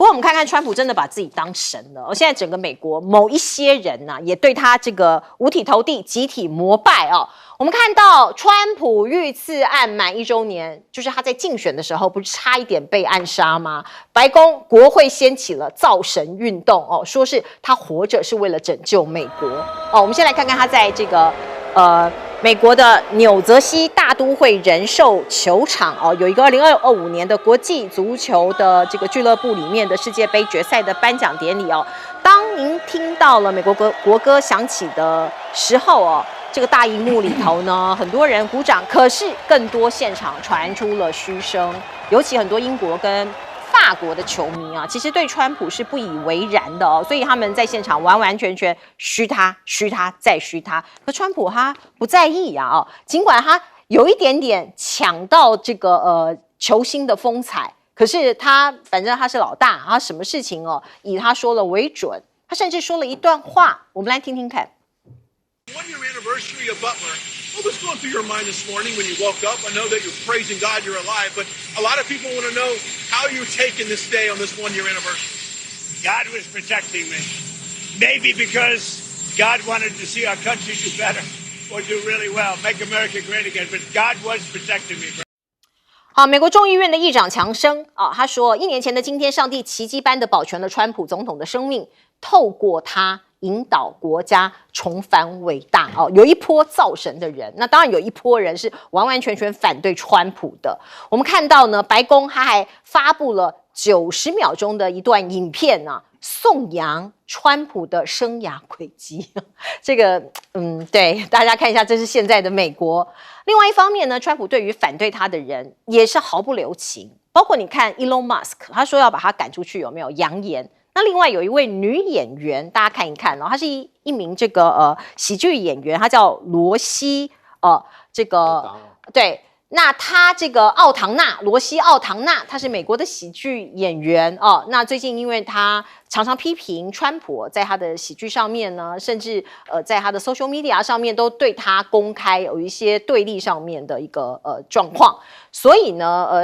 过我们看看川普真的把自己当神了，现在整个美国某一些人呢、也对他这个五体投地、集体膜拜哦。我们看到川普遇刺案满1周年，就是他在竞选的时候不是差一点被暗杀吗？白宫国会掀起了造神运动哦，说是他活着是为了拯救美国哦。我们先来看看他在这个美国的纽泽西大都会人寿球场哦，有一个2025年的国际足球的这个俱乐部里面的世界杯决赛的颁奖典礼哦。当您听到了美国国歌响起的时候哦，这个大荧幕里头呢，很多人鼓掌，可是更多现场传出了嘘声，尤其很多英国跟法国的球迷啊，其实对川普是不以为然的哦，所以他们在现场完完全全嘘他、嘘他再嘘他。可川普他不在意啊哦，尽管他有一点点抢到这个球星的风采，可是他反正他是老大，他什么事情哦以他说了为准。他甚至说了一段话，我们来听听看。1-year anniversary of Butler. What was going through your mind this morning when you woke up? I know that you're praising God you're alive, but a lot of people want to know how you're taking this day on this 1-year anniversary. God was protecting me. Maybe because God wanted to see our country do better or do really well, make America great again, but God was protecting me. 好，美国众议院的议长强生啊，他说，1年前的今天，上帝奇迹般的保全了川普总统的生命，透过他引导国家重返伟大哦。有一波造神的人，那当然有一波人是完完全全反对川普的。我们看到呢，白宫他还发布了90秒钟的一段影片啊，颂扬川普的生涯轨迹。这个对，大家看一下，这是现在的美国。另外一方面呢，川普对于反对他的人也是毫不留情，包括你看 Elon Musk， 他说要把他赶出去，有没有扬言？那另外有一位女演员，大家看一看哦，她是一名这个喜剧演员，她叫罗西对。那她这个罗西奥唐纳，她是美国的喜剧演员哦。那最近因为她常常批评川普，在她的喜剧上面呢，甚至在她的 social media 上面都对她公开有一些对立上面的一个状况，所以呢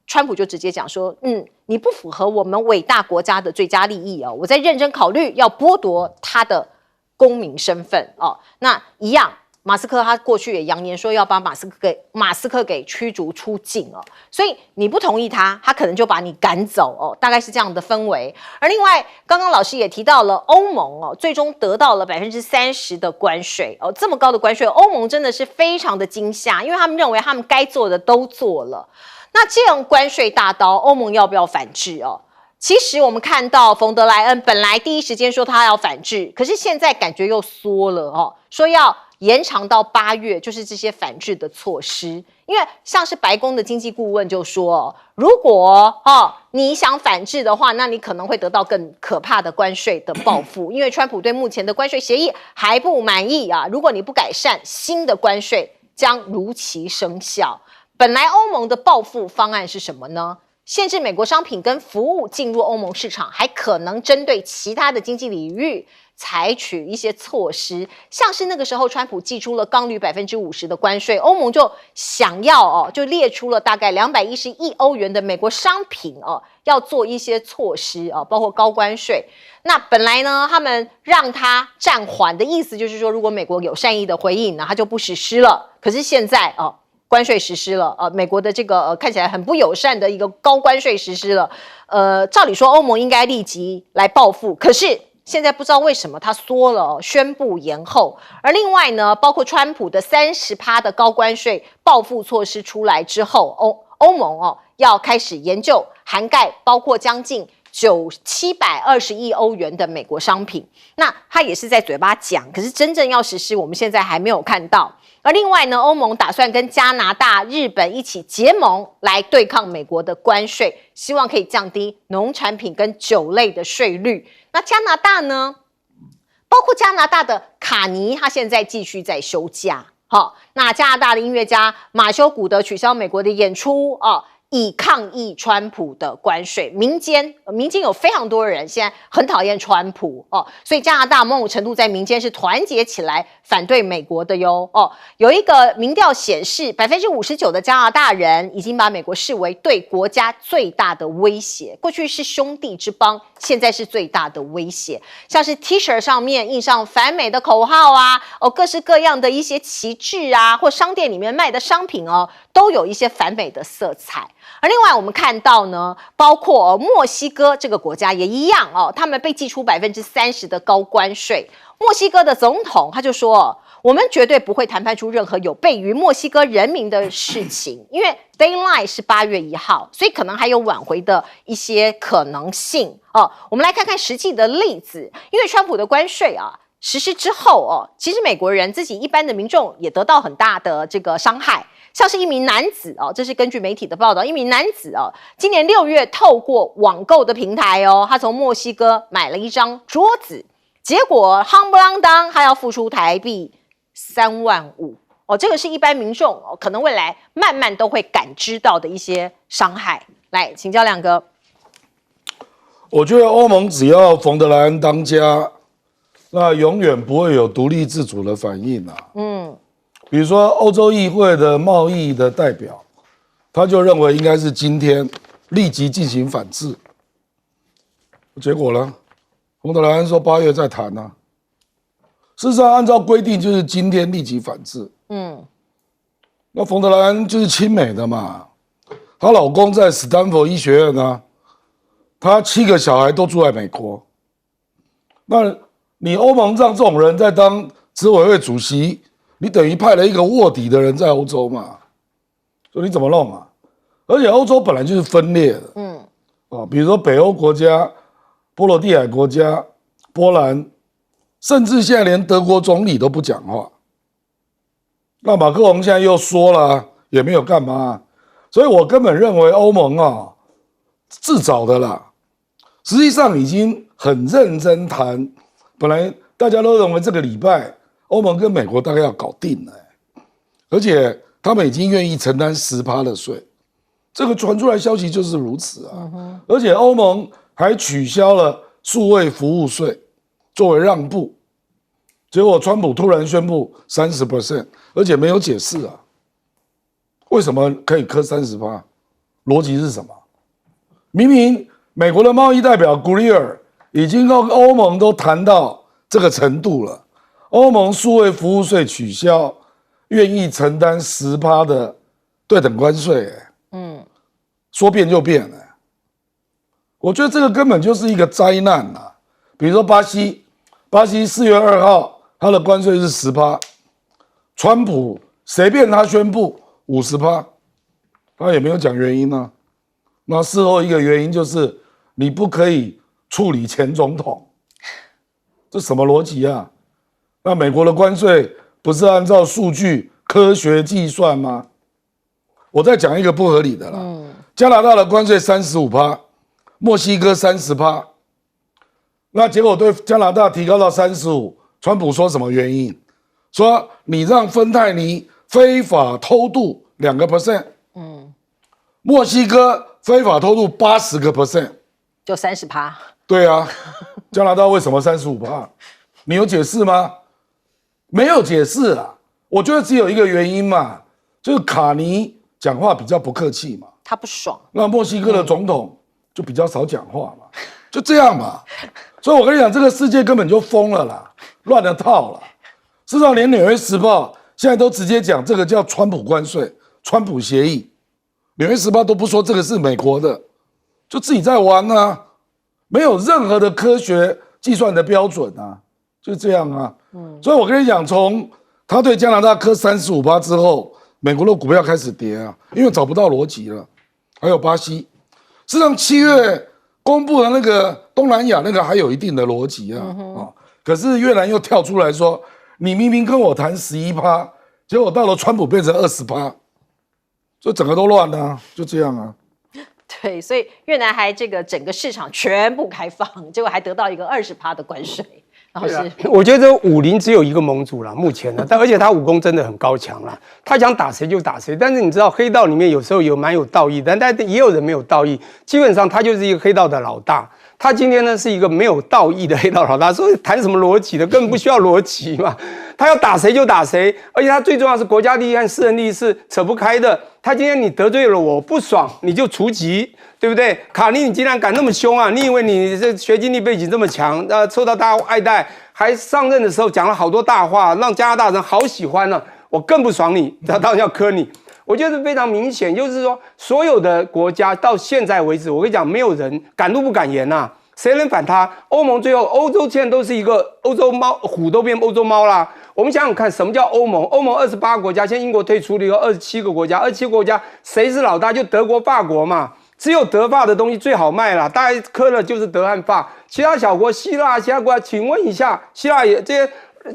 川普就直接讲说，你不符合我们伟大国家的最佳利益哦，我在认真考虑要剥夺他的公民身份哦。那一样。马斯克他过去也扬言说要把马斯克给驱逐出境哦，所以你不同意他可能就把你赶走哦，大概是这样的氛围。而另外，刚刚老师也提到了欧盟哦，最终得到了30%的关税哦，这么高的关税，欧盟真的是非常的惊吓，因为他们认为他们该做的都做了。那这样关税大刀，欧盟要不要反制哦？其实我们看到冯德莱恩本来第一时间说他要反制，可是现在感觉又缩了哦，说要延长到8月，就是这些反制的措施。因为像是白宫的经济顾问就说，如果你想反制的话，那你可能会得到更可怕的关税的报复，因为川普对目前的关税协议还不满意啊。如果你不改善，新的关税将如期生效。本来欧盟的报复方案是什么呢？限制美国商品跟服务进入欧盟市场，还可能针对其他的经济领域采取一些措施，像是那个时候川普寄出了钢铝50%的关税，欧盟就想要就列出了大概210亿欧元的美国商品要做一些措施包括高关税。那本来呢，他们让他暂缓的意思就是说，如果美国有善意的回应呢，他就不实施了。可是现在关税实施了，美国的这个看起来很不友善的一个高关税实施了，照理说欧盟应该立即来报复，可是现在不知道为什么他缩了，宣布延后。而另外呢，包括川普的30%的高关税报复措施出来之后，欧盟要开始研究涵盖包括将近720亿欧元的美国商品，那他也是在嘴巴讲，可是真正要实施，我们现在还没有看到。而另外呢，欧盟打算跟加拿大、日本一起结盟来对抗美国的关税，希望可以降低农产品跟酒类的税率。那加拿大呢？包括加拿大的卡尼，他现在继续在休假。那加拿大的音乐家马修·古德取消美国的演出以抗议川普的关税。民间有非常多人现在很讨厌川普哦，所以加拿大某种程度在民间是团结起来反对美国的哟哦。有一个民调显示，59%的加拿大人已经把美国视为对国家最大的威胁。过去是兄弟之邦，现在是最大的威胁。像是 T 恤上面印上反美的口号啊，哦，各式各样的一些旗帜啊，或商店里面卖的商品哦，都有一些反美的色彩。而另外我们看到呢，包括墨西哥这个国家也一样哦，他们被寄出30%的高关税。墨西哥的总统他就说，我们绝对不会谈判出任何有悖于墨西哥人民的事情，因为 Deadline 是8月1号，所以可能还有挽回的一些可能性哦。我们来看看实际的例子，因为川普的关税啊实施之后哦，其实美国人自己一般的民众也得到很大的这个伤害。像是一名男子哦，这是根据媒体的报道，一名男子哦，今年6月透过网购的平台哦，他从墨西哥买了一张桌子，结果夯不啷当，他要付出台币3万5哦，这个是一般民众哦，可能未来慢慢都会感知到的一些伤害。来，请教亮哥。我觉得欧盟只要冯德莱恩当家，那永远不会有独立自主的反应啊。比如说欧洲议会的贸易的代表，他就认为应该是今天立即进行反制，结果呢，冯德莱恩说8月再谈啊。事实上，按照规定就是今天立即反制。那冯德莱恩就是亲美的嘛，她老公在史丹佛医学院啊，她7个小孩都住在美国。那你欧盟让这种人在当执委会主席，你等于派了一个卧底的人在欧洲嘛，所以你怎么弄啊？而且欧洲本来就是分裂的，比如说北欧国家、波罗的海国家、波兰，甚至现在连德国总理都不讲话。那马克龙现在又说了，也没有干嘛，所以我根本认为欧盟啊自找的啦，实际上已经很认真谈，本来大家都认为这个礼拜欧盟跟美国大概要搞定了，而且他们已经愿意承担10%的税，这个传出来消息就是如此啊。而且欧盟还取消了数位服务税作为让步，结果川普突然宣布30%，而且没有解释啊，为什么可以磕30%？逻辑是什么？明明美国的贸易代表古里尔已经跟欧盟都谈到这个程度了。欧盟数位服务税取消，愿意承担10%的对等关税，说变就变了。我觉得这个根本就是一个灾难啊！比如说巴西4月2号，它的关税是10%，川普随便他宣布50%，他也没有讲原因啊。那事后一个原因就是你不可以处理前总统，这什么逻辑啊？那美国的关税不是按照数据科学计算吗？我再讲一个不合理的啦。加拿大的关税35%，墨西哥30%，那结果对加拿大提高到35%，川普说什么原因？说你让芬太尼非法偷渡2%，墨西哥非法偷渡80%，就30%。对啊，加拿大为什么35%？你有解释吗？没有解释啊，我觉得只有一个原因嘛，就是卡尼讲话比较不客气嘛，他不爽。那墨西哥的总统就比较少讲话嘛，就这样嘛。所以我跟你讲，这个世界根本就疯了啦，乱了套了。事实上，连《纽约时报》现在都直接讲这个叫川普关税、川普协议，《纽约时报》都不说这个是美国的，就自己在玩啊，没有任何的科学计算的标准啊。就这样啊，所以我跟你讲，从他对加拿大磕35%之后，美国的股票开始跌啊，因为找不到逻辑了。还有巴西，事实上7月公布的那个东南亚那个还有一定的逻辑啊，可是越南又跳出来说，你明明跟我谈11%，结果到了川普变成20%，所以整个都乱了啊，就这样啊。对，所以越南还这个整个市场全部开放，结果还得到一个20%的关税。老师，我觉得这武林只有一个盟主了，目前呢，而且他武功真的很高强了，他想打谁就打谁。但是你知道黑道里面有时候蛮有道义的，但也有人没有道义。基本上他就是一个黑道的老大。他今天呢是一个没有道义的黑道老大，所以谈什么逻辑的，根本不需要逻辑嘛。他要打谁就打谁，而且他最重要是国家利益和私人利益是扯不开的。他今天你得罪了我不爽，你就除籍，对不对？卡尼，你竟然敢那么凶啊？你以为你这学经历背景这么强，受到大家爱戴，还上任的时候讲了好多大话，让加拿大人好喜欢呢。我更不爽你，他当然要磕你。我觉得非常明显，就是说所有的国家到现在为止，我跟你讲，没有人敢怒不敢言呐。谁能反他？欧盟最后，欧洲现在都是一个欧洲猫，虎都变欧洲猫啦。我们想想看，什么叫欧盟？欧盟28国家，现在英国退出了以后，27个国家，27个国家谁是老大？就德国、法国嘛。只有德法的东西最好卖啦，大家磕了就是德和法，其他小国，希腊、其他国家，请问一下，希腊也这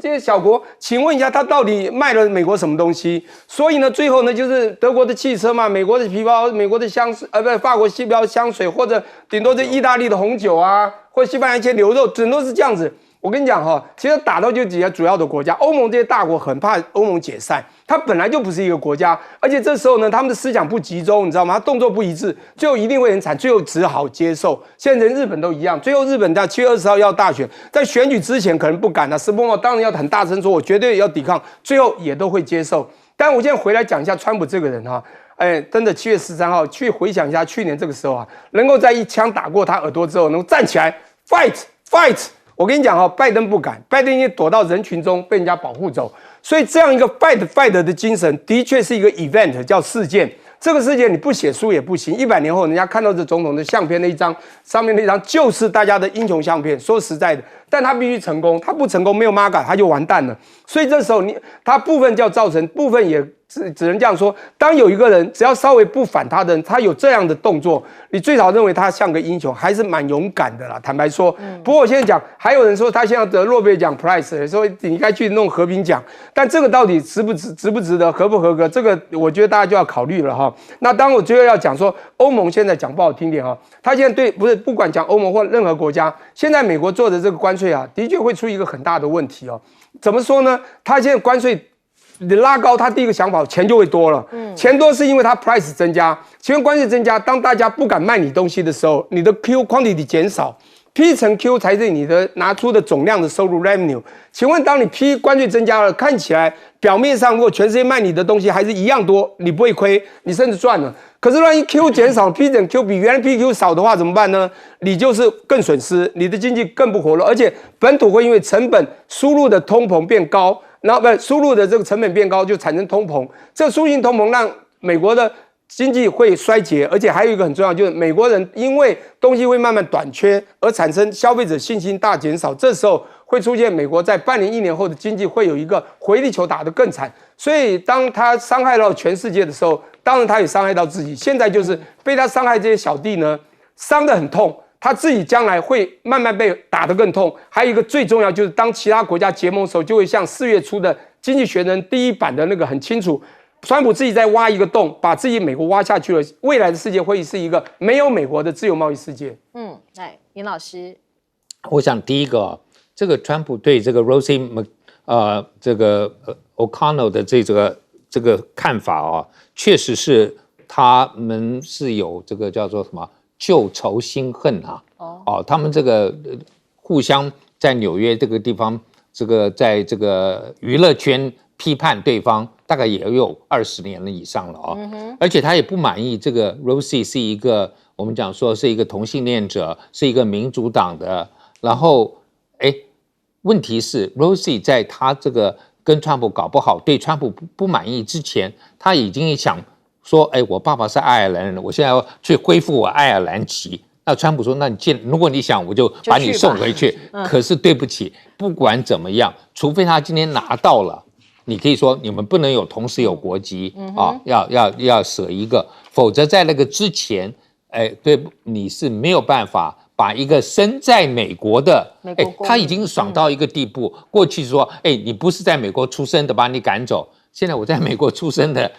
些小国，请问一下，他到底卖了美国什么东西？所以呢，最后呢，就是德国的汽车嘛，美国的皮包，美国的香水，法国西标香水，或者顶多是意大利的红酒啊，或者西班牙一些牛肉，顶多是这样子。我跟你讲哈，其实打到就几个主要的国家，欧盟这些大国很怕欧盟解散，它本来就不是一个国家，而且这时候呢，他们的思想不集中，你知道吗？他动作不一致，最后一定会很惨，最后只好接受。现在连日本都一样，最后日本在7月20号要大选，在选举之前可能不敢了，石破茂当然要很大声说，我绝对要抵抗，最后也都会接受。但我现在回来讲一下川普这个人哈，真的7月13号去回想一下去年这个时候啊，能够在一枪打过他耳朵之后，能够站起来 fight。我跟你讲拜登不敢，拜登因为躲到人群中被人家保护走，所以这样一个 fight 的精神，的确是一个 event， 叫事件。这个事件你不写书也不行，100年后人家看到这总统的相片那一张，上面那张就是大家的英雄相片。说实在的，但他必须成功，他不成功没有 MAGA 他就完蛋了。所以这时候他部分叫造成，部分也只能这样说。当有一个人只要稍微不反他的人，他有这样的动作，你最少认为他像个英雄，还是蛮勇敢的啦。坦白说，不过我现在讲，还有人说他现在得诺贝尔奖 prize， 说你该去弄和平奖，但这个到底值不值得，合不合格，这个我觉得大家就要考虑了哈。那当我最后要讲说，欧盟现在讲不好听点哈，他现在不管讲欧盟或任何国家，现在美国做的这个关税啊，的确会出一个很大的问题哦。怎么说呢？他现在关税拉高，他第一个想法钱就会多了，钱多是因为它 price 增加，请问关税增加，当大家不敢卖你东西的时候，你的 Q quantity 减少。P 乘 Q 才是你的拿出的总量的收入 revenue。请问，当你 P 关税增加了，看起来表面上如果全世界卖你的东西还是一样多，你不会亏，你甚至赚了。可是万一 Q 减少 ，P 乘 Q 比原来 PQ 少的话怎么办呢？你就是更损失，你的经济更不活络，而且本土会因为成本输入的通膨变高，然后输入的这个成本变高，就产生通膨。这输入性通膨让美国的经济会衰竭，而且还有一个很重要，就是美国人因为东西会慢慢短缺，而产生消费者信心大减少。这时候会出现美国在半年、1年后的经济会有一个回力球打得更惨。所以当他伤害到全世界的时候，当然他也伤害到自己。现在就是被他伤害这些小弟呢，伤得很痛。他自己将来会慢慢被打得更痛。还有一个最重要就是，当其他国家结盟的时候，就会像4月初的《经济学人》第1版的那个很清楚。川普自己在挖一个洞，把自己美国挖下去了。未来的世界会是一个没有美国的自由贸易世界。来，严老师，我想第一个，这个川普对这个 Rosie O'Connell 的这个看法啊，确实是他们是有这个叫做什么旧仇新恨啊。他们这个互相在纽约这个地方，这个在这个娱乐圈批判对方。大概也有20年了以上了而且他也不满意这个 Rosie 是一个我们讲说是一个同性恋者，是一个民主党的。然后，问题是 Rosie 在他这个跟川普搞不好，对川普不满意之前，他已经想说，我爸爸是爱尔兰人，我现在要去恢复我爱尔兰籍。那川普说，那如果你想，我就把你送回去。可是对不起，不管怎么样，除非他今天拿到了。你可以说你们不能同时有国籍要舍一个，否则在那个之前，对，你是没有办法把一个身在美国的，他已经爽到一个地步。过去说，你不是在美国出生的，把你赶走。现在我在美国出生的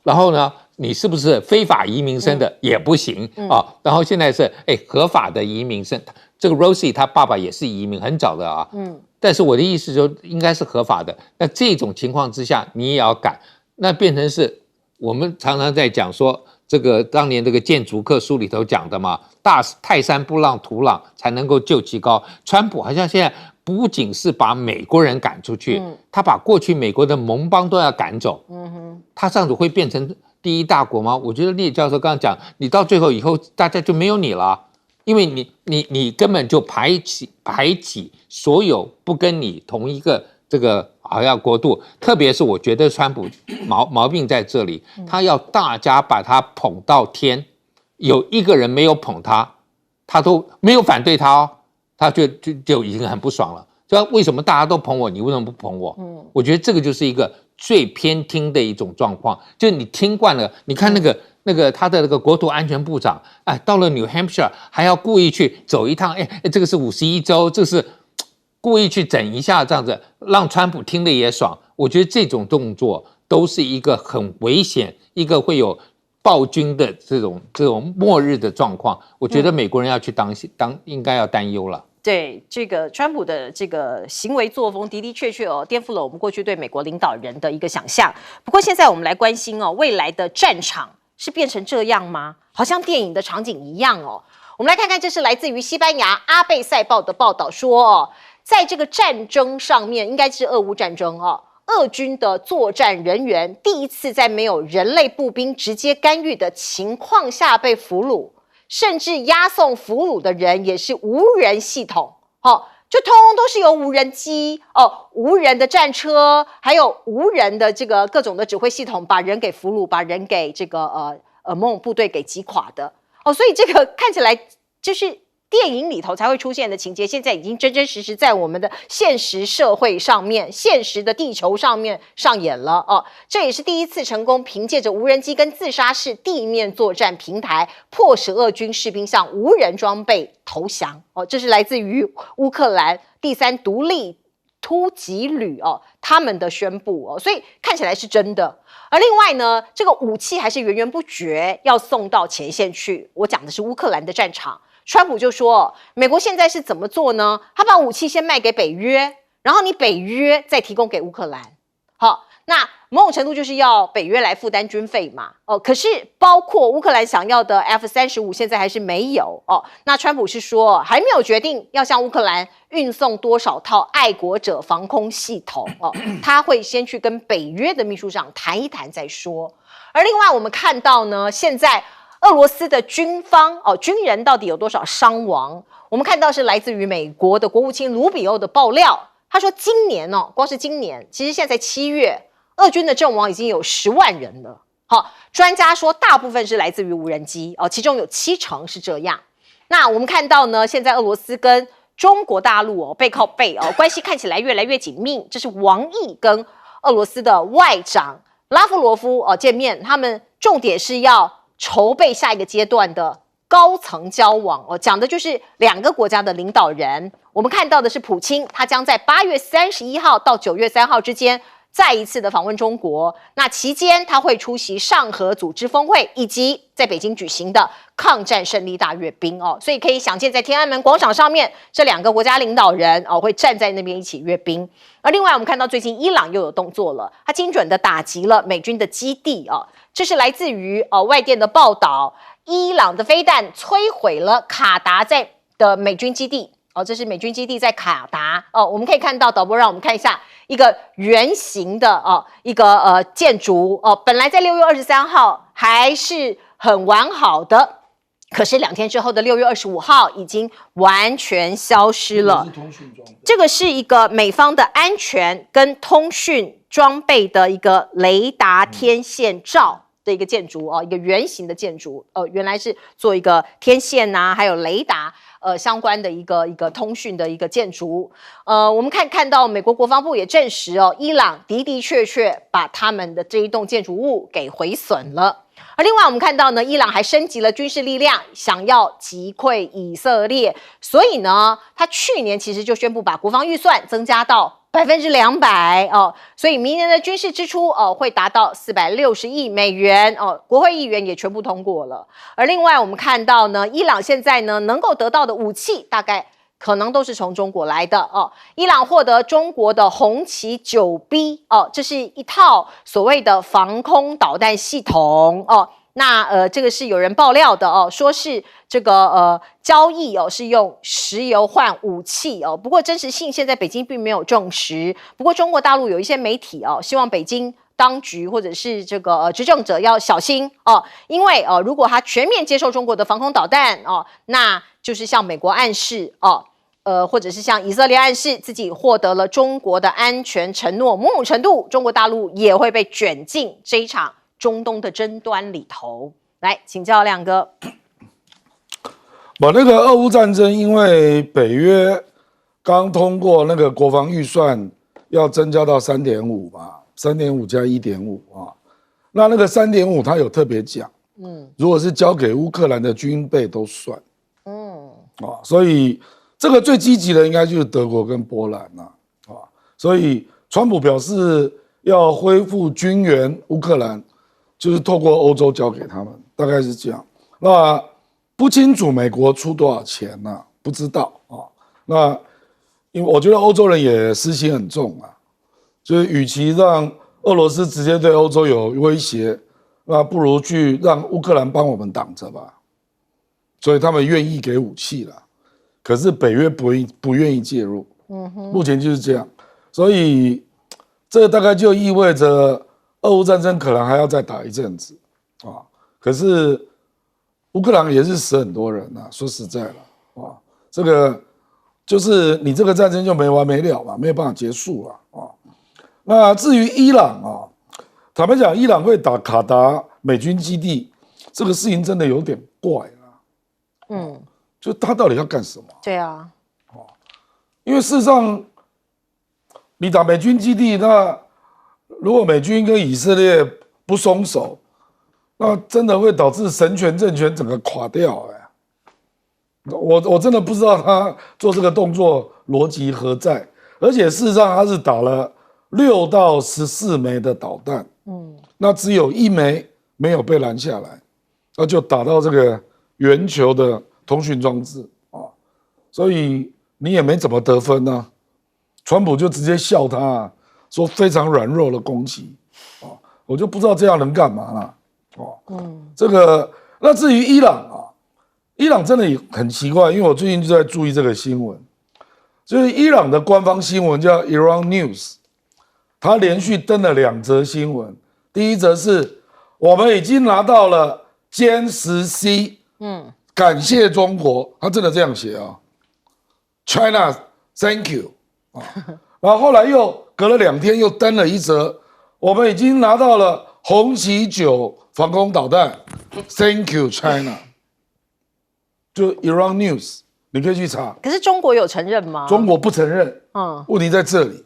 然后呢，你是不是非法移民生的也不行然后现在是合法的移民生，这个 Rosie 他爸爸也是移民很早的但是我的意思就应该是合法的。那这种情况之下，你也要改，那变成是我们常常在讲说，这个当年这个建筑课书里头讲的嘛，泰山不让土壤，才能够就其高。川普好像现在不仅是把美国人赶出去，他把过去美国的盟邦都要赶走。他这样子会变成第一大国吗？我觉得聂教授刚刚讲，你到最后以后大家就没有你了。因为你根本就排挤所有不跟你同一个这个好像国度，特别是我觉得川普毛病在这里，他要大家把他捧到天，有一个人没有捧他，他都没有反对他哦，他就已经很不爽了。就为什么大家都捧我，你为什么不捧我？我觉得这个就是一个最偏听的一种状况，就是你听惯了，你看那个他的那个国土安全部长，哎，到了 New Hampshire 还要故意去走一趟，哎，这个是51州，这是故意去整一下，这样子让川普听的也爽。我觉得这种动作都是一个很危险，一个会有暴君的这种末日的状况。我觉得美国人要去应该要担忧了。对，这个川普的这个行为作风的的确确颠覆了我们过去对美国领导人的一个想象。不过现在我们来关心未来的战场是变成这样吗？好像电影的场景一样哦。我们来看看，这是来自于西班牙阿贝塞报的报道说在这个战争上面，应该是俄乌战争俄军的作战人员第一次在没有人类步兵直接干预的情况下被俘虏。甚至押送俘虏的人也是无人系统，就通通都是由无人机无人的战车，还有无人的这个各种的指挥系统，把人给俘虏，把人给这个某种部队给击垮的所以这个看起来就是电影里头才会出现的情节，现在已经真真实实在我们的现实社会上面、现实的地球上面上演了这也是第一次成功凭借着无人机跟自杀式地面作战平台，迫使俄军士兵向无人装备投降这是来自于乌克兰第3独立突击旅他们的宣布所以看起来是真的。而另外呢，这个武器还是源源不绝要送到前线去。我讲的是乌克兰的战场。川普就说，美国现在是怎么做呢？他把武器先卖给北约，然后你北约再提供给乌克兰。好，那某种程度就是要北约来负担军费嘛。可是包括乌克兰想要的 F-35现在还是没有那川普是说还没有决定要向乌克兰运送多少套爱国者防空系统他会先去跟北约的秘书长谈一谈再说。而另外我们看到呢，现在俄罗斯的军方军人到底有多少伤亡？我们看到是来自于美国的国务卿卢比欧的爆料，他说今年光是今年，其实现在才7月，俄军的阵亡已经有10万人了。专家说大部分是来自于无人机其中有70%是这样。那我们看到呢，现在俄罗斯跟中国大陆背靠背关系看起来越来越紧密。这是王毅跟俄罗斯的外长拉夫罗夫见面，他们重点是要筹备下一个阶段的高层交往讲的就是2个国家的领导人。我们看到的是普京，他将在8月31号到9月3号之间再一次的访问中国。那期间他会出席上合组织峰会，以及在北京举行的抗战胜利大阅兵所以可以想见，在天安门广场上面，这2个国家领导人会站在那边一起阅兵。而另外我们看到最近伊朗又有动作了，他精准的打击了美军的基地这是来自于外电的报道，伊朗的飞弹摧毁了卡达在的美军基地这是美军基地在卡达我们可以看到，导播让我们看一下一个圆形的一个建筑本来在6月23号还是很完好的，可是2天之后的6月25号已经完全消失了。这个是一个美方的安全跟通讯装备的一个雷达天线罩的一个建筑一个圆形的建筑原来是做一个天线还有雷达相关的一个通讯的一个建筑。我们看到美国国防部也证实伊朗的确把他们的这一栋建筑物给毁损了。而另外我们看到呢，伊朗还升级了军事力量，想要击溃以色列，所以呢，他去年其实就宣布把国防预算增加到200%所以明年的军事支出会达到460亿美元国会议员也全部通过了。而另外我们看到呢，伊朗现在呢能够得到的武器大概可能都是从中国来的哦。伊朗获得中国的红旗 9B 哦，这是一套所谓的防空导弹系统哦。那这个是有人爆料的哦，说是这个交易哦是用石油换武器哦，不过真实性现在北京并没有证实。不过中国大陆有一些媒体哦，希望北京当局或者是这个执政者要小心哦，因为如果他全面接受中国的防空导弹哦，那就是向美国暗示哦。或者是向以色列暗示自己获得了中国的安全承诺，某种程度，中国大陆也会被卷进这一场中东的争端里头。来，请教亮哥。那个俄乌战争，因为北约刚通过那个国防预算要增加到3.5嘛，3.5加1.5啊。那个3.5，他有特别讲，如果是交给乌克兰的军备都算，所以这个最积极的应该就是德国跟波兰所以川普表示要恢复军援乌克兰。就是透过欧洲交给他们，大概是这样。那不清楚美国出多少钱呢？不知道啊。那因为我觉得欧洲人也私心很重啊，就是与其让俄罗斯直接对欧洲有威胁，那不如去让乌克兰帮我们挡着吧。所以他们愿意给武器了，可是北约不愿意介入。目前就是这样。所以这大概就意味着。俄乌战争可能还要再打一阵子可是乌克兰也是死很多人说实在了这个就是你这个战争就没完没了嘛，没有办法结束了那至于伊朗坦白讲，伊朗会打卡达美军基地，这个事情真的有点怪就他到底要干什么？对啊，因为事实上你打美军基地，那如果美军跟以色列不松手，那真的会导致神权政权整个垮掉我真的不知道他做这个动作逻辑何在，而且事实上他是打了6到14枚的导弹，那只有1枚没有被拦下来，那就打到这个圆球的通讯装置所以你也没怎么得分川普就直接笑他说非常软弱的攻击我就不知道这样能干嘛了这个那至于伊朗伊朗真的也很奇怪，因为我最近就在注意这个新闻，就是伊朗的官方新闻叫 Iran News， 他连续登了2则新闻，第一则是我们已经拿到了歼10C，感谢中国，他真的这样写China Thank you 然后后来又隔了2天又登了1则，我们已经拿到了红旗9防空导弹 ，Thank you China， 就 Iran News， 你可以去查。可是中国有承认吗？中国不承认，问题在这里，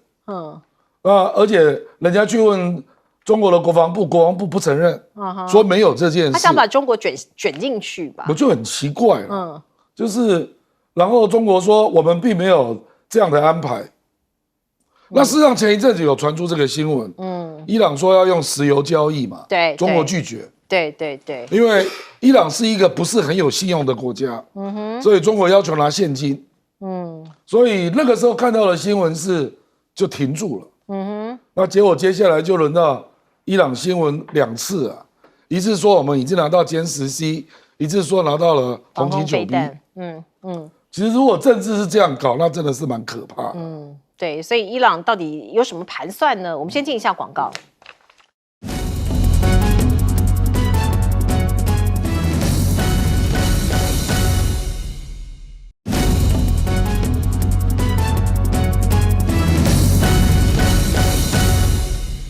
而且人家去问中国的国防部，国防部不承认，说没有这件事。他想把中国卷进去吧？我就很奇怪了，就是然后中国说我们并没有这样的安排。那事实上前一阵子有传出这个新闻，伊朗说要用石油交易嘛，对，中国拒绝，对，因为伊朗是一个不是很有信用的国家，所以中国要求拿现金，所以那个时候看到的新闻是就停住了，那结果接下来就轮到伊朗新闻2次一次说我们已经拿到歼10C，一次说拿到了红旗9B，其实如果政治是这样搞，那真的是蛮可怕的。对，所以伊朗到底有什么盘算呢？我们先进一下广告。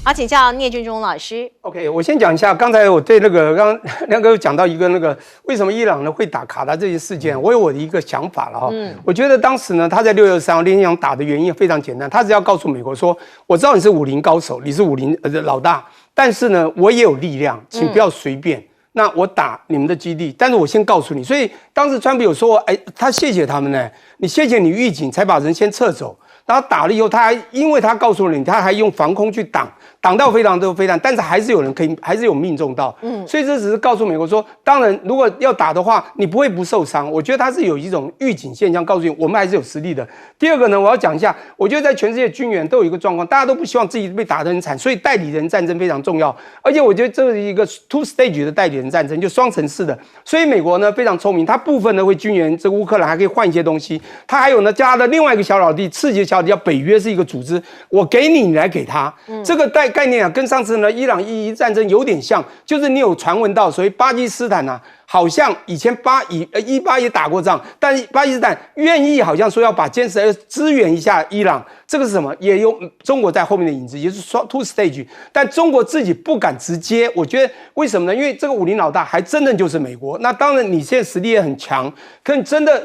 好，请教聂俊中老师。OK， 我先讲一下，刚才我对那个刚亮哥讲到一个那个为什么伊朗呢会打卡达这些事件，我有我的一个想法了我觉得当时呢，他在6月3号联想打的原因非常简单，他只要告诉美国说，我知道你是武林高手，你是武林老大，但是呢，我也有力量，请不要随便。那我打你们的基地，但是我先告诉你，所以当时川普有说，他谢谢他们呢，你谢谢你预警才把人先撤走。然后打了以后，他还因为他告诉了你，他还用防空去挡到非常多飞弹，但是还是有人还是有命中到。所以这只是告诉美国说，当然如果要打的话，你不会不受伤。我觉得他是有一种预警现象，告诉你我们还是有实力的。第二个呢，我要讲一下，我觉得在全世界军援都有一个状况，大家都不希望自己被打得很惨，所以代理人战争非常重要。而且我觉得这是一个 two stage 的代理人战争，就双层式的。所以美国呢非常聪明，它部分呢会军援这个乌克兰，还可以换一些东西。它还有呢加的另外一个小老弟，次级的小老弟叫北约，是一个组织，我给你，你来给他。这个概念啊，跟上次呢伊朗伊战争有点像，就是你有传闻到，所以巴基斯坦啊。好像以前18也打过仗，但巴基斯坦愿意好像说要把坚持支援一下伊朗，这个是什么？也有中国在后面的影子，也是说 two stage， 但中国自己不敢直接，我觉得为什么呢？因为这个武林老大还真的就是美国。那当然你现在实力也很强，可你真的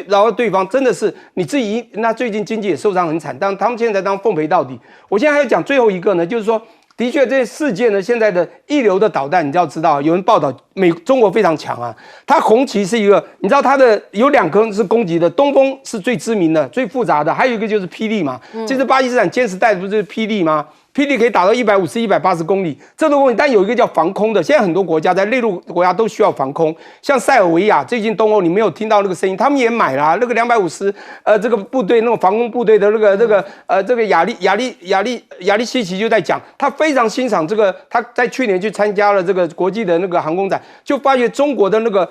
然后对方真的是你自己，那最近经济也受伤很惨，但他们现在当奉陪到底。我现在还要讲最后一个呢，就是说。的确，这些世界呢，现在的一流的导弹，你就要知道，有人报道中国非常强啊。它红旗是一个，你知道它的有2颗是攻击的，东风是最知名的、最复杂的，还有一个就是霹雳嘛。这是巴基斯坦坚持带的不是霹雳吗？霹雳可以打到150、180公里，这都公里。但有一个叫防空的，现在很多国家在内陆国家都需要防空，像塞尔维亚最近东欧，你没有听到那个声音，他们也买了、那个250这个部队那种防空部队的这个亚利西奇就在讲，他非常欣赏这个，他在去年去参加了这个国际的那个航空展，就发觉中国的那个。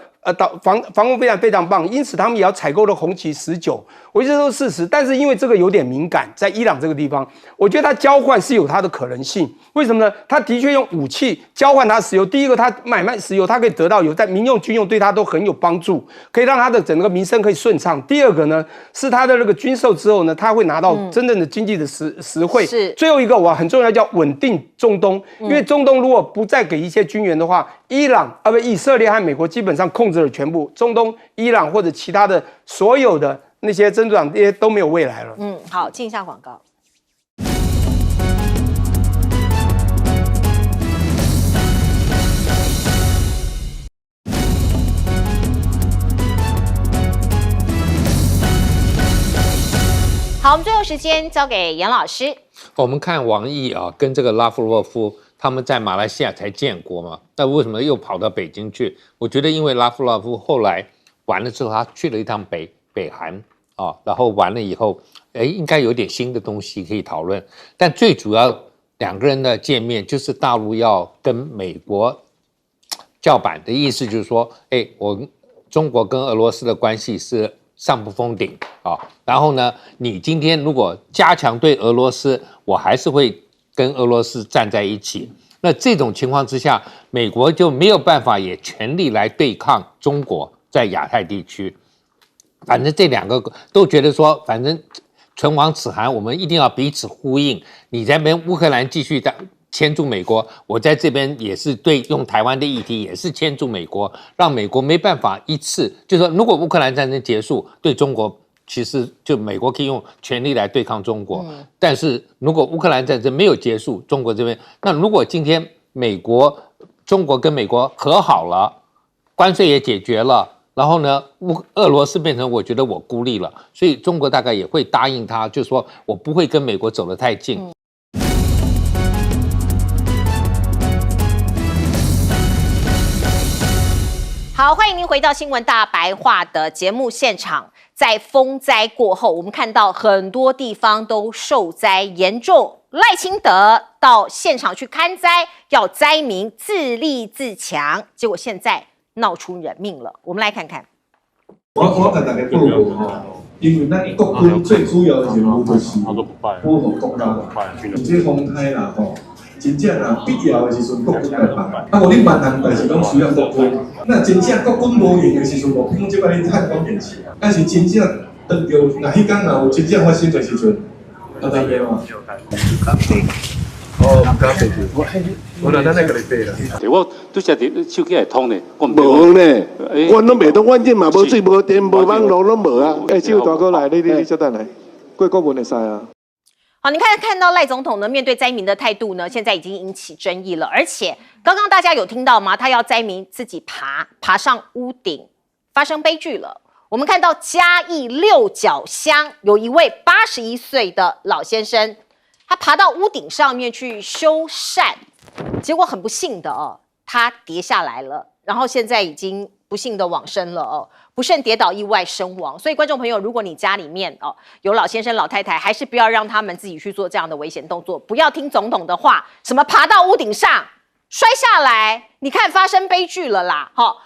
防空非常棒，因此他们也要采购了红旗19，我觉得都是事实。但是因为这个有点敏感，在伊朗这个地方，我觉得它交换是有它的可能性。为什么呢？它的确用武器交换它石油。第一个，它买卖石油，它可以得到有在民用、军用对它都很有帮助，可以让它的整个民生可以顺畅。第二个呢，是它的那个军售之后呢，它会拿到真正的经济的实惠。是最后一个很重要，叫稳定中东，因为中东如果不再给一些军援的话，以色列和美国基本上控制了全部中东、伊朗或者其他的所有的那些珍珠港这些都没有未来了。好，进一下广告。好，我们最后时间交给严老师。我们看王毅啊，跟这个拉夫洛夫他们在马来西亚才建国嘛，那为什么又跑到北京去？我觉得因为拉夫洛夫后来完了之后，他去了一趟北韩啊，然后完了以后，应该有点新的东西可以讨论。但最主要2个人的见面，就是大陆要跟美国叫板的意思，就是说，中国跟俄罗斯的关系是上不封顶啊。然后呢，你今天如果加强对俄罗斯，我还是会跟俄罗斯站在一起。那这种情况之下，美国就没有办法也全力来对抗中国在亚太地区。反正这2个都觉得说，反正唇亡齿寒，我们一定要彼此呼应。你在那边乌克兰继续牵住美国，我在这边也是用台湾的议题也是牵住美国，让美国没办法一次，就是说如果乌克兰战争结束，对中国其实就美国可以用全力来对抗中国。但是如果乌克兰战争没有结束，中国这边，那如果今天中国跟美国和好了，关税也解决了，然后呢，俄罗斯变成我觉得我孤立了，所以中国大概也会答应他，就是说我不会跟美国走得太近。好，欢迎您回到新闻大白话的节目现场。在风灾过后，我们看到很多地方都受灾严重。赖清德到现场去勘灾，要灾民自立自强，结果现在闹出人命了。我们来看看。我跟大家报告吼，因为咱国军最主要的任务就是保护国家。这风灾啦吼。真正啊，必要的时阵，国军来帮。无你万项代志拢需要国军。那真正国军无用的时阵，无凭即摆你看关键是，但是真正当着那迄天若有真正发生的时阵，知影嘛？哦，唔敢背住，我咱那个来背啦。我拄则伫手机会通呢，我无呢，阮拢袂通，阮这嘛无水无电无网络拢无啊。手大哥来，你稍等来，过国文会使啊。好，你看到赖总统呢，面对灾民的态度呢，现在已经引起争议了。而且刚刚大家有听到吗？他要灾民自己爬上屋顶，发生悲剧了。我们看到嘉义六角乡有一位81岁的老先生，他爬到屋顶上面去修缮，结果很不幸的哦，他跌下来了，然后现在已经不幸的往生了哦，不慎跌倒意外身亡。所以观众朋友，如果你家里面哦有老先生老太太，还是不要让他们自己去做这样的危险动作，不要听总统的话，什么爬到屋顶上摔下来，你看发生悲剧了啦，哈。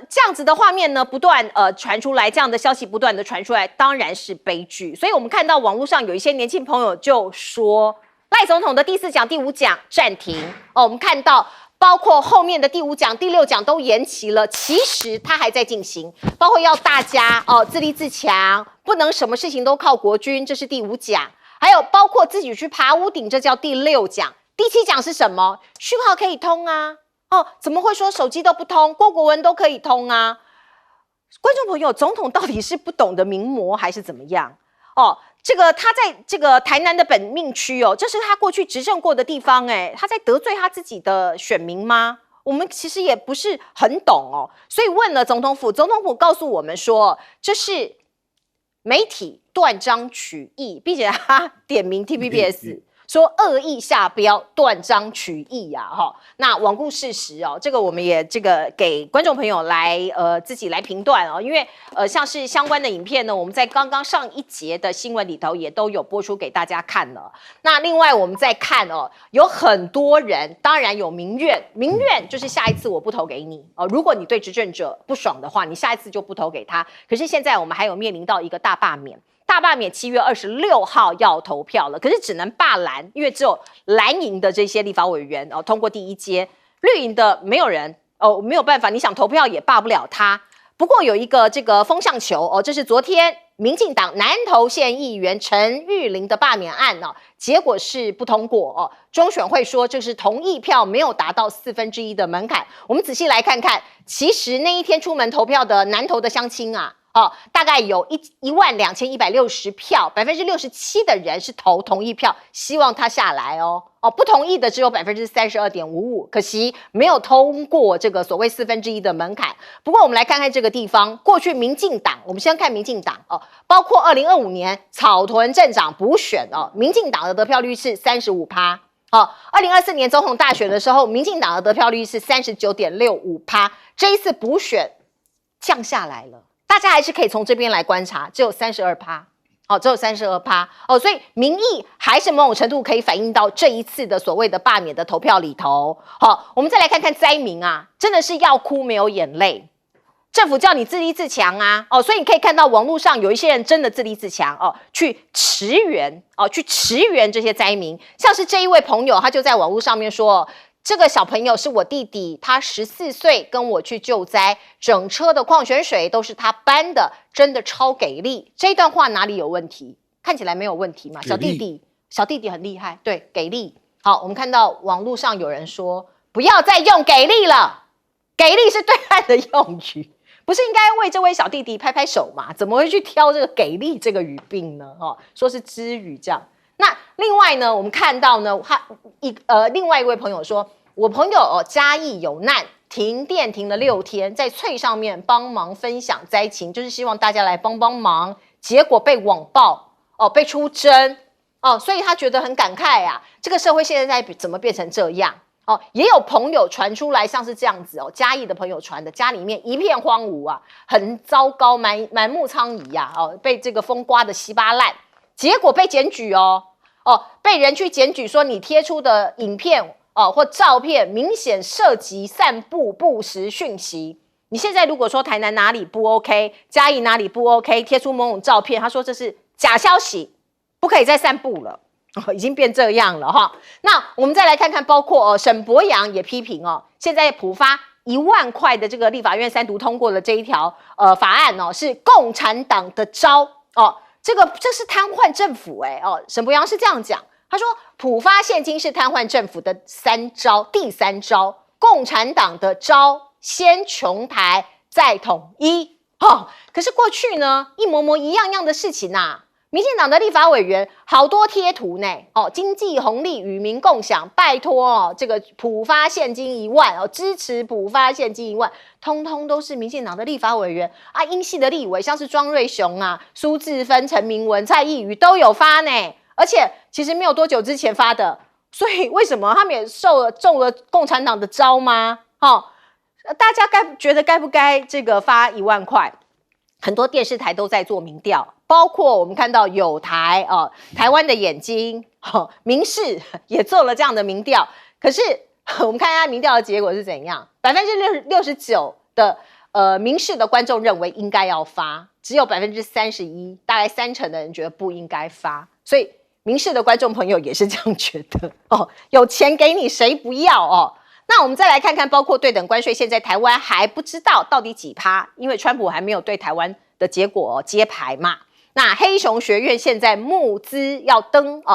这样子的画面呢，不断传出来，这样的消息不断的传出来，当然是悲剧。所以我们看到网络上有一些年轻朋友就说，赖总统的第4奖、第5奖暂停哦。我们看到包括后面的第5奖、第6奖都延期了，其实它还在进行，包括要大家自立自强，不能什么事情都靠国军，这是第5奖，还有包括自己去爬屋顶，这叫第6奖。第7奖是什么？讯号可以通啊。怎么会说手机都不通？郭国文都可以通啊！观众朋友，总统到底是不懂得名模还是怎么样？这个他在这个台南的本命区这是他过去执政过的地方，他在得罪他自己的选民吗？我们其实也不是很懂所以问了总统府，总统府告诉我们说，这是媒体断章取义，并且他点名 TVBS。说恶意下标，断章取义呀，那罔顾事实这个我们也给观众朋友来自己来评断因为像是相关的影片呢，我们在刚刚上一节的新闻里头也都有播出给大家看了。那另外我们再看有很多人，当然有民怨就是下一次我不投给你如果你对执政者不爽的话，你下一次就不投给他。可是现在我们还有面临到一个大罢免。7月26号要投票了，可是只能罢蓝，因为只有蓝营的这些立法委员通过第1阶，绿营的没有人没有办法，你想投票也罢不了他。不过有一个这个风向球这是昨天民进党南投县议员陈玉玲的罢免案结果是不通过中选会说这是同意票没有达到1/4的门槛。我们仔细来看看，其实那一天出门投票的南投的乡亲啊。大概有12160票，67%的人是投同意票，希望他下来不同意的只有32.55%，可惜没有通过这个所谓1/4的门槛。不过我们来看看这个地方，过去民进党，我们先看民进党包括2025年草屯镇长补选民进党的得票率是35%。2024年总统大选的时候，民进党的得票率是39.65%，这一次补选降下来了。大家还是可以从这边来观察，只有32%，只有32%所以民意还是某种程度可以反映到这一次的所谓的罢免的投票里头。我们再来看看灾民啊，真的是要哭没有眼泪。政府叫你自立自强啊，所以你可以看到网络上有一些人真的自立自强去驰援这些灾民，像是这一位朋友，他就在网络上面说。这个小朋友是我弟弟，他14岁，跟我去救灾，整车的矿泉水都是他搬的，真的超给力。这段话哪里有问题？看起来没有问题嘛。小弟弟很厉害，对，给力。好，我们看到网络上有人说，不要再用给力了，给力是对岸的用语，不是应该为这位小弟弟拍拍手吗？怎么会去挑这个给力这个语病呢？说是支语这样。那另外呢，我们看到呢，另外一位朋友说，我朋友嘉义有难，停电停了6天，在脆上面帮忙分享灾情，就是希望大家来帮帮忙，结果被网暴被出征所以他觉得很感慨啊，这个社会现在怎么变成这样也有朋友传出来像是这样子嘉义的朋友传的，家里面一片荒芜啊，很糟糕，满目疮痍啊被这个风刮得稀巴烂。结果被检举被人去检举说你贴出的影片或照片明显涉及散布不实讯息。你现在如果说台南哪里不 OK， 嘉义哪里不 OK， 贴出某种照片，他说这是假消息，不可以再散布了已经变这样了那我们再来看看，包括沈伯洋也批评现在普发1万块的这个立法院3读通过的这一条法案是共产党的招这是瘫痪政府沈伯洋是这样讲，他说普发现金是瘫痪政府的第3招，共产党的招，先穷台再统一可是过去呢，一模模一样样的事情民进党的立法委员好多贴图呢，经济红利与民共享，拜托这个普发现金1万支持普发现金1万，通通都是民进党的立法委员啊，英系的立委像是庄瑞雄啊、苏治芬、陈明文、蔡易余都有发呢，而且其实没有多久之前发的，所以为什么他们也中了共产党的招吗？大家觉得该不该这个发1万块？很多电视台都在做民调，包括我们看到有台台湾的眼睛，民视也做了这样的民调。可是我们看一下民调的结果是怎样，69%的民视的观众认为应该要发，只有31%，大概30%的人觉得不应该发。所以民视的观众朋友也是这样觉得有钱给你谁不要那我们再来看看，包括对等关税，现在台湾还不知道到底几%，因为川普还没有对台湾的结果揭牌嘛。那黑熊学院现在募资要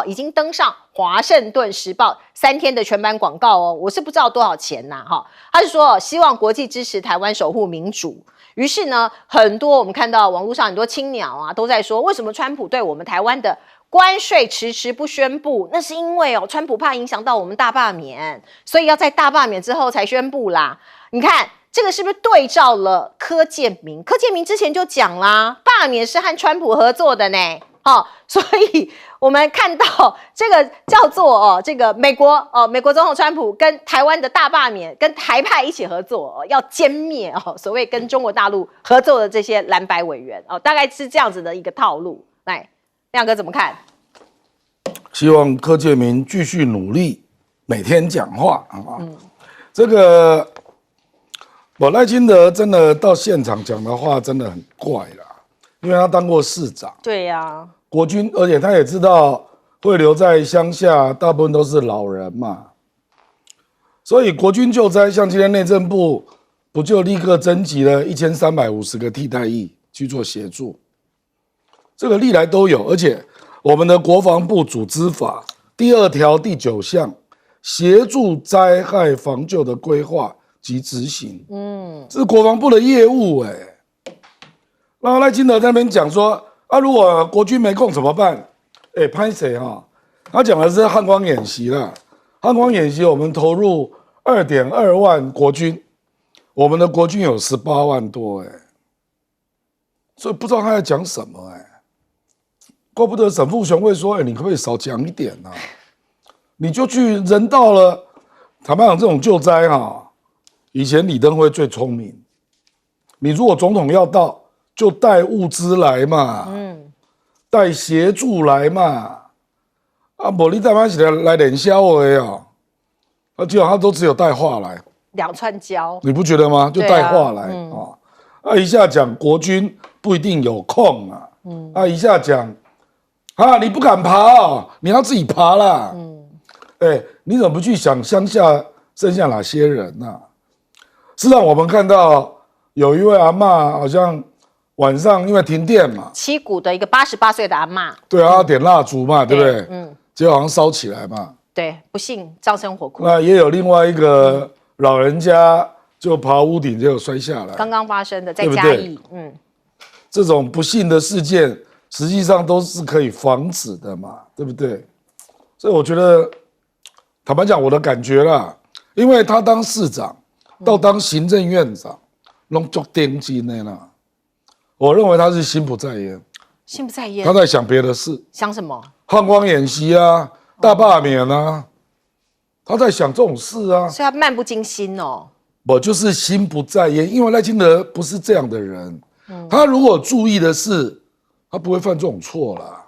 已经登上华盛顿时报3天的全版广告我是不知道多少钱呐他是说希望国际支持台湾守护民主。于是呢，很多我们看到网络上很多青鸟啊都在说，为什么川普对我们台湾的关税迟迟不宣布？那是因为川普怕影响到我们大罢免，所以要在大罢免之后才宣布啦。你看这个是不是对照了柯建铭？柯建铭之前就讲啦，罢免是和川普合作的呢。所以我们看到这个叫做这个美国总统川普跟台湾的大罢免，跟台派一起合作要歼灭所谓跟中国大陆合作的这些蓝白委员大概是这样子的一个套路。来，亮哥怎么看？希望柯建铭继续努力，每天讲话这个赖清德真的到现场讲的话真的很怪啦，因为他当过市长，对呀，国军，而且他也知道会留在乡下，大部分都是老人嘛，所以国军救灾，像今天内政部不就立刻征集了1350个替代役去做协助，这个历来都有，而且我们的国防部组织法第2条第9项，协助灾害防救的规划及执行，这是国防部的业务然后赖清德在那边讲说如果国军没空怎么办？拍谁他讲的是汉光演习啦，汉光演习我们投入2.2万国军，我们的国军有18万多所以不知道他在讲什么怪不得沈富雄会说你可不可以少讲一点你就去人到了，坦白讲这种救灾以前李登辉最聪明，你如果总统要到就带物资来嘛，带协助来嘛，不然你带嘛是来练销的基本上都只有带话来2串胶，你不觉得吗？就带话来一下讲国军不一定有空一下讲你不敢爬你要自己爬啦，你怎么不去想乡下剩下哪些人事实上我们看到有一位阿嬷好像晚上因为停电嘛，七股的一个88岁的阿嬷，对啊，点蜡烛嘛，对不对？结果好像烧起来嘛，对，不幸葬身火窟。那也有另外一个老人家就爬屋顶，结果摔下来，刚刚发生的在嘉义，这种不幸的事件实际上都是可以防止的嘛，对不对？所以我觉得，坦白讲，我的感觉啦，因为他当市长到当行政院长，拢足顶级的啦。我认为他是心不在焉，心不在焉，他在想别的事，想什么？汉光演习大罢免他在想这种事所以他漫不经心我就是心不在焉，因为赖清德不是这样的人，他如果注意的是，他不会犯这种错啦。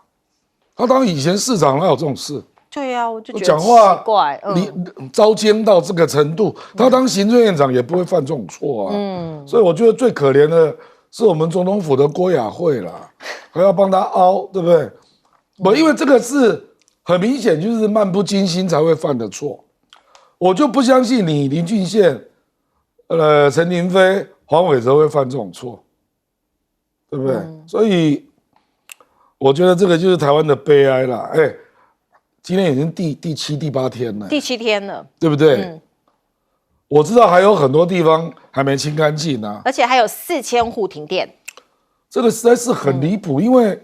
他当以前市长哪有这种事？对呀，我就觉得讲话奇怪，你糟奸到这个程度，他当行政院长也不会犯这种错所以我觉得最可怜的是我们总统府的郭雅慧啦，还要帮他凹，对不对？因为这个是很明显就是漫不经心才会犯的错，我就不相信你林俊宪、陈亭妃、黄伟哲会犯这种错，对不对？所以我觉得这个就是台湾的悲哀啦。今天已经第7、第8天了，第7天了，对不对？我知道还有很多地方还没清干净而且还有4000户停电，这个实在是很离谱。因为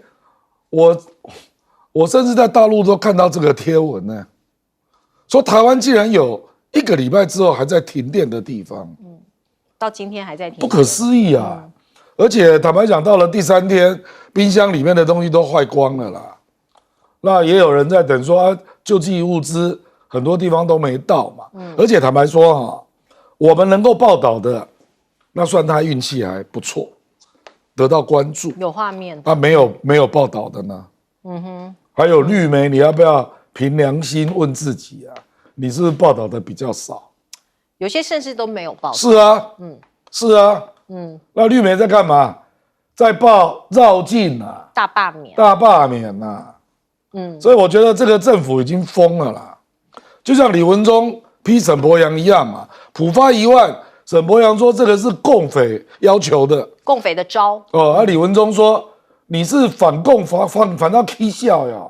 我甚至在大陆都看到这个贴文呢，说台湾竟然有1个礼拜之后还在停电的地方，到今天还在停电，不可思议啊！而且坦白讲，到了第3天，冰箱里面的东西都坏光了啦。那也有人在等说救济物资很多地方都没到嘛。而且坦白说哈，我们能够报道的，那算他运气还不错，得到关注。有画面没有报道的呢？还有绿媒，你要不要凭良心问自己啊？你是不是报道的比较少？有些甚至都没有报道。是啊，是啊，那绿媒在干嘛？在报绕境啊，大罢免，大罢免呐。所以我觉得这个政府已经疯了啦，就像李文忠批沈伯洋一样嘛，普发1万，沈伯洋说这个是共匪要求的，共匪的招。李文忠说你是反共反到起笑呀。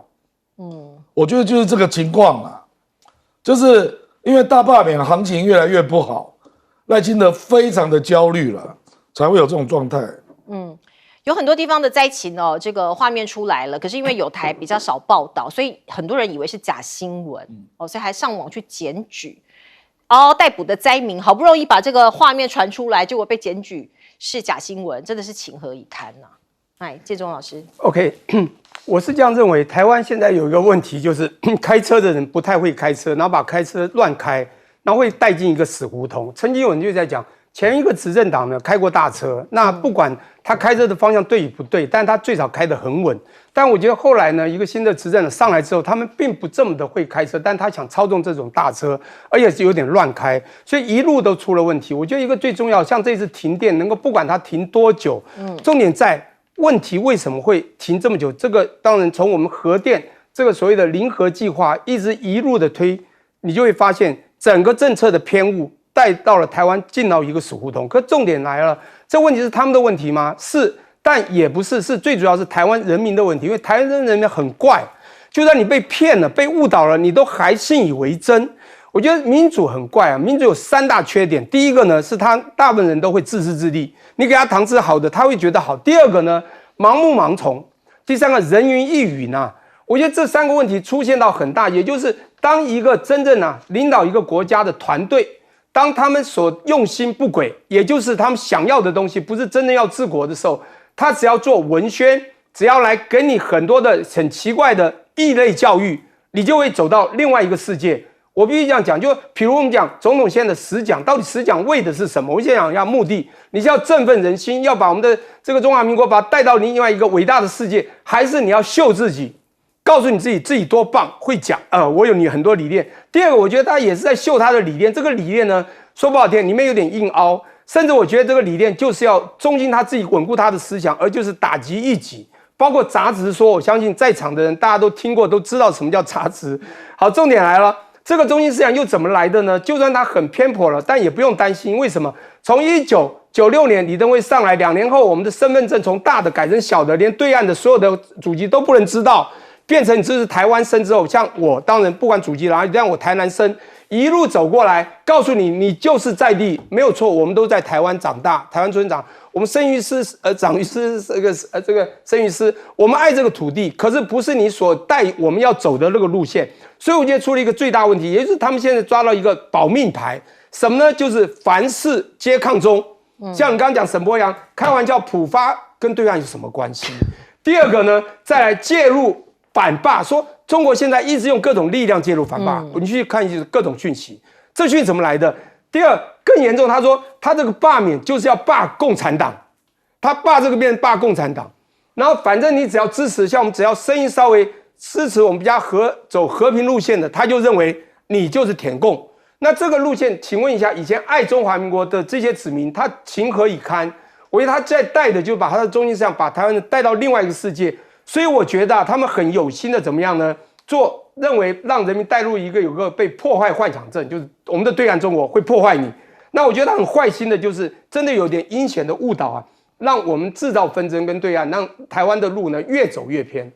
我觉得就是这个情况啊，就是因为大罢免行情越来越不好，赖清德非常的焦虑了，才会有这种状态。有很多地方的灾情哦，这个画面出来了，可是因为有台比较少报道，所以很多人以为是假新闻所以还上网去检举，逮捕的灾民好不容易把这个画面传出来，结果被检举是假新闻，真的是情何以堪呐！介中老师 ，OK， 我是这样认为，台湾现在有一个问题，就是开车的人不太会开车，然后把开车乱开，然后会带进一个死胡同。曾经有人就在讲，前一个执政党呢开过大车，那不管他开车的方向对与不对，但他最少开得很稳。但我觉得后来呢，一个新的执政上来之后，他们并不这么的会开车，但他想操纵这种大车，而且是有点乱开，所以一路都出了问题。我觉得一个最重要，像这次停电，能够不管它停多久，重点在问题为什么会停这么久？这个当然从我们核电这个所谓的零核计划一路的推，你就会发现整个政策的偏误带到了台湾进到一个死胡同。可重点来了，这问题是他们的问题吗？是，但也不是，是最主要是台湾人民的问题。因为台湾人民很怪，就算你被骗了、被误导了，你都还信以为真。我觉得民主很怪啊，民主有3大缺点。第一个呢，是他大部分人都会自私自利，你给他糖吃好的，他会觉得好。第二个呢，盲目盲从。第3个，人云亦云啊。我觉得这3个问题出现到很大，也就是当一个真正领导一个国家的团队，当他们所用心不轨，也就是他们想要的东西不是真正要治国的时候，他只要做文宣，只要来给你很多的很奇怪的异类教育，你就会走到另外一个世界。我必须这样讲，就比如我们讲总统现在的10讲，到底10讲为的是什么？我先讲一下目的，你是要振奋人心，要把我们的这个中华民国把它带到另外一个伟大的世界，还是你要秀自己，告诉你自己多棒，会讲我有你很多理念。第二个，我觉得他也是在秀他的理念，这个理念呢，说不好听，里面有点硬凹，甚至我觉得这个理念就是要中心他自己稳固他的思想，而就是打击异己。包括杂质说，我相信在场的人大家都听过，都知道什么叫杂质。好，重点来了。这个中心思想又怎么来的呢？就算它很偏颇了，但也不用担心。为什么？从1996年李登辉上来2年后，我们的身份证从大的改成小的，连对岸的所有的祖籍都不能知道，变成你这是台湾生之后，像我当然不管祖籍哪里，但我台南生，一路走过来，告诉你，你就是在地，没有错，我们都在台湾长大，台湾村长，我们生于斯，长于斯，这个生于斯，我们爱这个土地，可是不是你所带我们要走的那个路线。所以我觉得出了一个最大问题，也就是他们现在抓到一个保命牌，什么呢？就是凡事皆抗中。像你刚刚讲沈伯洋开玩笑，普发跟对岸有什么关系？第二个呢，再来介入反霸，说中国现在一直用各种力量介入反霸，你去看一下各种讯息，这讯息怎么来的？第二更严重，他说他这个罢免就是要罢共产党，他罢这个变成罢共产党，然后反正你只要支持，像我们只要声音稍微支持我们比较走和平路线的，他就认为你就是舔共。那这个路线，请问一下，以前爱中华民国的这些子民，他情何以堪？我觉得他在带的就把他的中心思想把台湾带到另外一个世界。所以我觉得他们很有心的怎么样呢？认为让人民带入有个被破坏幻想症，就是我们的对岸中国会破坏你。那我觉得他很坏心的，就是真的有点阴险的误导啊，让我们制造纷争跟对岸，让台湾的路呢越走越偏。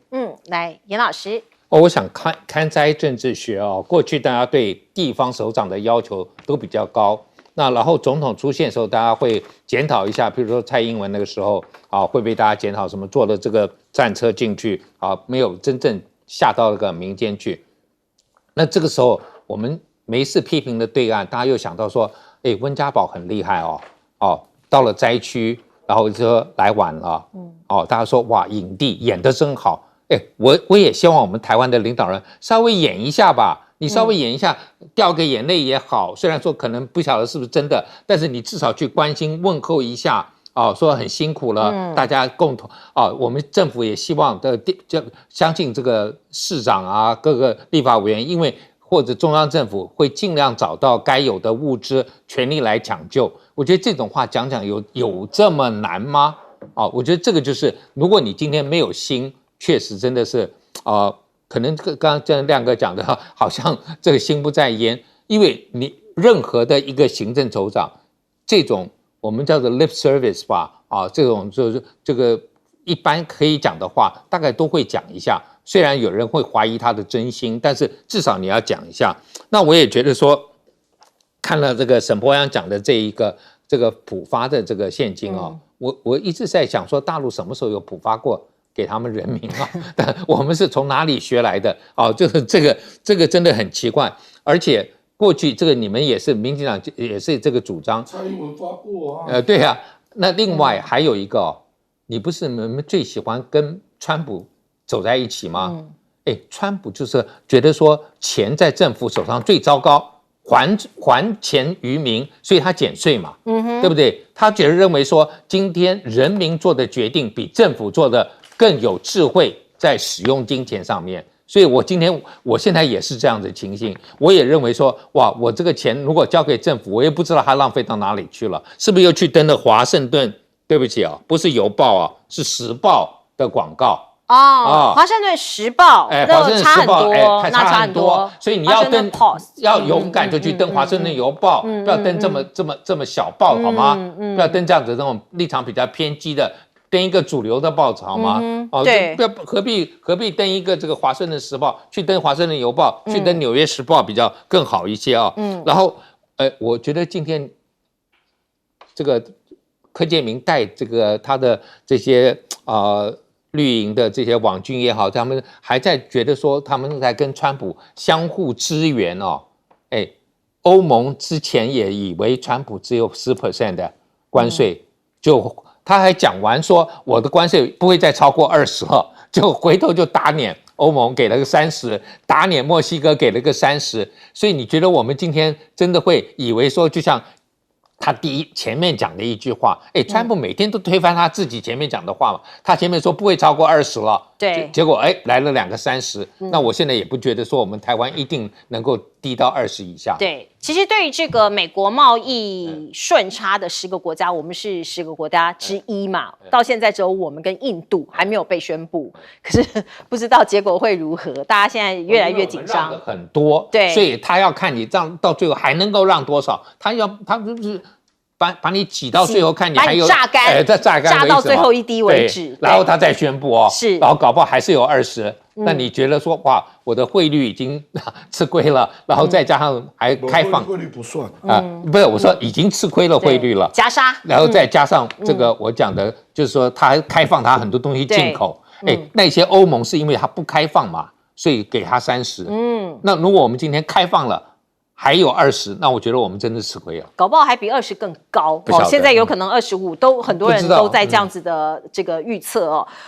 来，严老师。我想看灾政治学过去大家对地方首长的要求都比较高，那然后总统出现的时候，大家会检讨一下，比如说蔡英文那个时候啊，会被大家检讨什么做了这个战车进去啊，没有真正下到那个民间去。那这个时候我们没事批评的对岸，大家又想到说，哎，温家宝很厉害哦，到了灾区，然后就说来晚了，大家说哇，影帝演得真好。哎，我也希望我们台湾的领导人稍微演一下吧，你稍微演一下，掉个眼泪也好。虽然说可能不晓得是不是真的，但是你至少去关心问候一下说很辛苦了，大家共同我们政府也希望相信这个市长啊，各个立法委员，因为或者中央政府会尽量找到该有的物资，全力来抢救。我觉得这种话讲有这么难吗？我觉得这个就是，如果你今天没有心。确实真的是可能刚刚亮哥讲的，好像这个心不在焉，因为你任何的一个行政首长，这种我们叫做 lip service 吧，这种就是这个一般可以讲的话，大概都会讲一下。虽然有人会怀疑他的真心，但是至少你要讲一下。那我也觉得说，看了这个沈伯洋讲的这个普发的这个现金我一直在想说，大陆什么时候有普发过？给他们人民但我们是从哪里学来的就是这个真的很奇怪，而且过去这个你们也是民进党也是这个主张，蔡英文发过对啊，那另外还有一个你不是你们最喜欢跟川普走在一起吗？川普就是觉得说钱在政府手上最糟糕，还钱于民，所以他减税嘛，对不对？他认为说今天人民做的决定比政府做的更有智慧在使用金钱上面，所以我现在也是这样的情形，我也认为说，哇，我这个钱如果交给政府，我也不知道它浪费到哪里去了，是不是又去登了华盛顿？对不起不是邮报是时报的广告。华盛顿时报，华盛顿时报，那差很多，所以你要登，要勇敢就去登华盛顿邮报，不要登这么小报好吗？不要登这样子那种立场比较偏激的。登一个主流的报纸好吗？对，不要何必登一个这个华盛顿时报，去登华盛顿邮报，去登纽约时报比较更好一些然后我觉得今天这个柯建铭带这个他的这些绿营的这些网军也好，他们还在觉得说他们在跟川普相互支援欧盟之前也以为川普只有10% 的关税，他还讲完说我的关税不会再超过20了，就回头就打脸欧盟给了个30，打脸墨西哥给了个30，所以你觉得我们今天真的会以为说，就像他前面讲的一句话，川普每天都推翻他自己前面讲的话嘛，他前面说不会超过20了，对，结果来了2个30，那我现在也不觉得说我们台湾一定能够低到20以下。对，其实对于这个美国贸易顺差的10个国家，我们是10个国家之一嘛，到现在只有我们跟印度还没有被宣布，可是不知道结果会如何，大家现在越来越紧张，很多，对，所以他要看你让到最后还能够让多少，他就是把你挤到最后，看你还有榨干，再榨干榨到最后一滴为止，然后他再宣布是，然后搞不好还是有20，那你觉得说哇，我的汇率已经吃亏了，然后再加上还开放，汇率不算不是我说已经吃亏了汇率了，加沙，然后再加上这个我讲的，就是说他还开放他很多东西进口，那些欧盟是因为他不开放嘛，所以给他30，那如果我们今天开放了。还有20，那我觉得我们真的吃亏了，搞不好还比20更高。现在有可能25，都很多人都在这样子的这个预测